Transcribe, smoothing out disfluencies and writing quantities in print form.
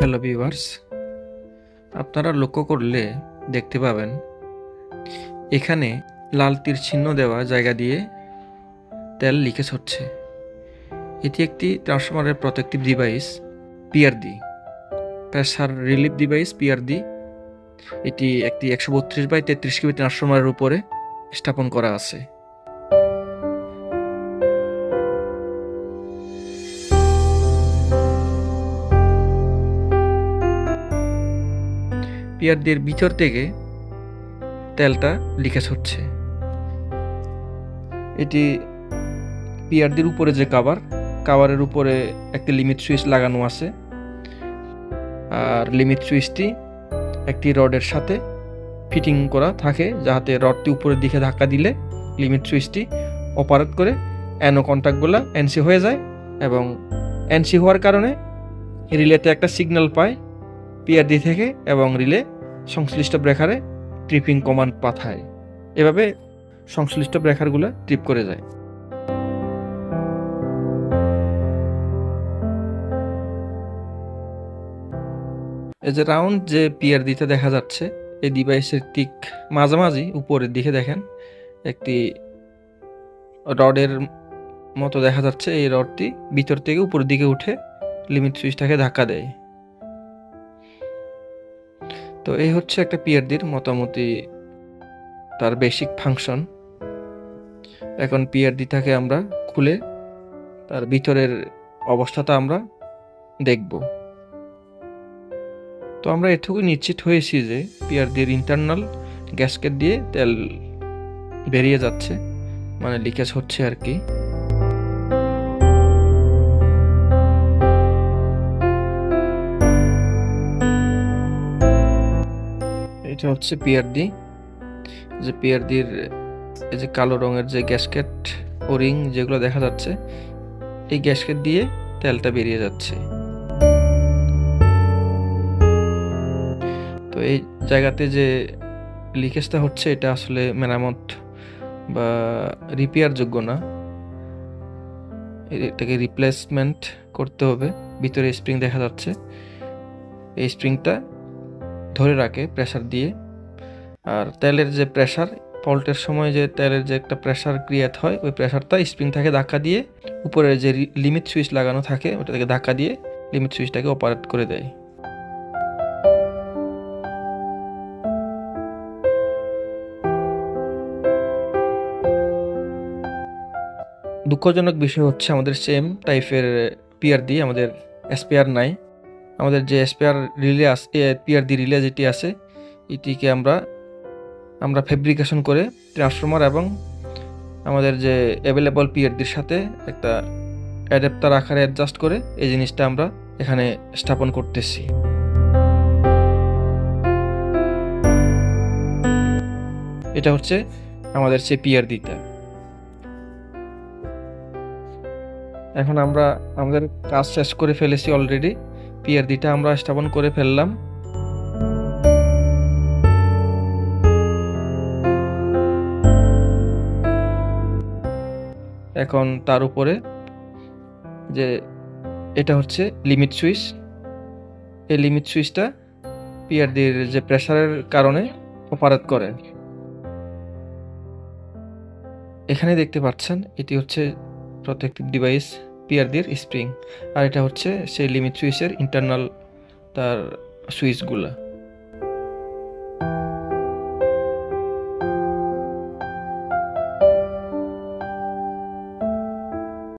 Hello viewers, আপনারা লক্ষ্য করলে দেখতে পাবেন এখানে লাল তীর চিহ্ন দেওয়া জায়গা দিয়ে তেল লিকেজ হচ্ছে। এটি একটি ট্রান্সফরমারের protective device PRD, pressure relief device PRD. এটি একটি 132/33 কেভি ট্রান্সফরমারের উপরে স্থাপন করা আছে। পিআরডির ভিতর থেকে তেলটা লিকেজ হচ্ছে। এটি পিআরডির উপরে যে কাভারের উপরে একটি লিমিট সুইচ লাগানো আছে, আর লিমিট সুইচটি একটি রডের সাথে ফিটিং করা থাকে, যাতে রডটি উপরের দিকে ধাক্কা দিলে লিমিট সুইচটি অপারেট করে অ্যানো কন্ট্যাক্টগুলো এনসি হয়ে যায়, এবং এনসি হওয়ার কারণে রিলেতে একটা সিগন্যাল পায় পিআরডি থেকে, এবং রিলে সংশ্লিষ্ট ব্রেকারে ট্রিপিং কমান্ড পাঠায়। এভাবে সংশ্লিষ্ট ব্রেকারগুলো ট্রিপ করে যায়। এই যে রাউন্ড যে পিআরডিতে দেখা যাচ্ছে, এই ডিভাইসের ঠিক মাঝামাঝি উপরের দিকে দেখেন একটি রডের মতো দেখা যাচ্ছে। এই রডটি ভিতর থেকে উপরের দিকে উঠে লিমিট সুইচটাকে ধাক্কা দেয়। তো এই হচ্ছে একটা পিআরডির মোটামুটি তার বেসিক ফাংশন। এখন পিআরডিটাকে আমরা খুলে তার ভিতরের অবস্থাটা আমরা দেখব। তো আমরা এটুকু নিশ্চিত হয়েছি যে পিআরডির ইন্টারনাল গ্যাসকেট দিয়ে তেল বেরিয়ে যাচ্ছে, মানে লিকেজ হচ্ছে আর কি। এটা হচ্ছে পিআরডি। যে পিআরডির এই যে কালো রঙের যে গ্যাসকেট ও রিং যেগুলো দেখা যাচ্ছে, এই গ্যাসকেট দিয়ে তেলটা বেরিয়ে যাচ্ছে। তো এই জায়গাতে যে লিকেজটা হচ্ছে, এটা আসলে মেরামত বা রিপেয়ার যোগ্য না, এটাকে রিপ্লেসমেন্ট করতে হবে। ভিতরে স্প্রিং দেখা যাচ্ছে, এই স্প্রিংটা ধরে রাখে প্রেসার দিয়ে। আর তেলের যে প্রেসার, ফল্টের সময় যে তেলের যে একটা প্রেসার ক্রিয়েট হয়, ওই প্রেসারটা স্প্রিং থেকে ধাক্কা দিয়ে উপরে যে লিমিট সুইচ লাগানো থাকে ওটা থেকে ধাক্কা দিয়ে লিমিট সুইচটাকে অপারেট করে দেয়। দুঃখজনক বিষয় হচ্ছে আমাদের সেম টাইপের পিআরডি আমাদের এসপিআর নাই। আমাদের যে এসপিআর রিলে আছে, পিআরডি রিলে যেটি আছে, এটিকে আমরা ফেব্রিকেশন করে ট্রান্সফরমার এবং আমাদের যে অ্যাভেলেবল পিআরডির সাথে একটা অ্যাডাপ্টার আকারে অ্যাডজাস্ট করে এই জিনিসটা আমরা এখানে স্থাপন করতেছি। এটা হচ্ছে আমাদের সেই পিআরডিটা। এখন আমরা আমাদের কাজ শেষ করে ফেলেছি অলরেডি। পিআরডিটা আমরা স্থাপন করে ফেললাম। এখন তার উপরে যে এটা হচ্ছে লিমিট সুইচ, এই লিমিট সুইচটা পিআরডির যে প্রেসারের কারণে অপারেট করে। এখানে দেখতে পাচ্ছেন এটি হচ্ছে প্রটেক্টিভ ডিভাইস পিআরডির স্প্রিং, আর এটা হচ্ছে সেই লিমিট সুইচের ইন্টারনাল তার সুইচগুলা।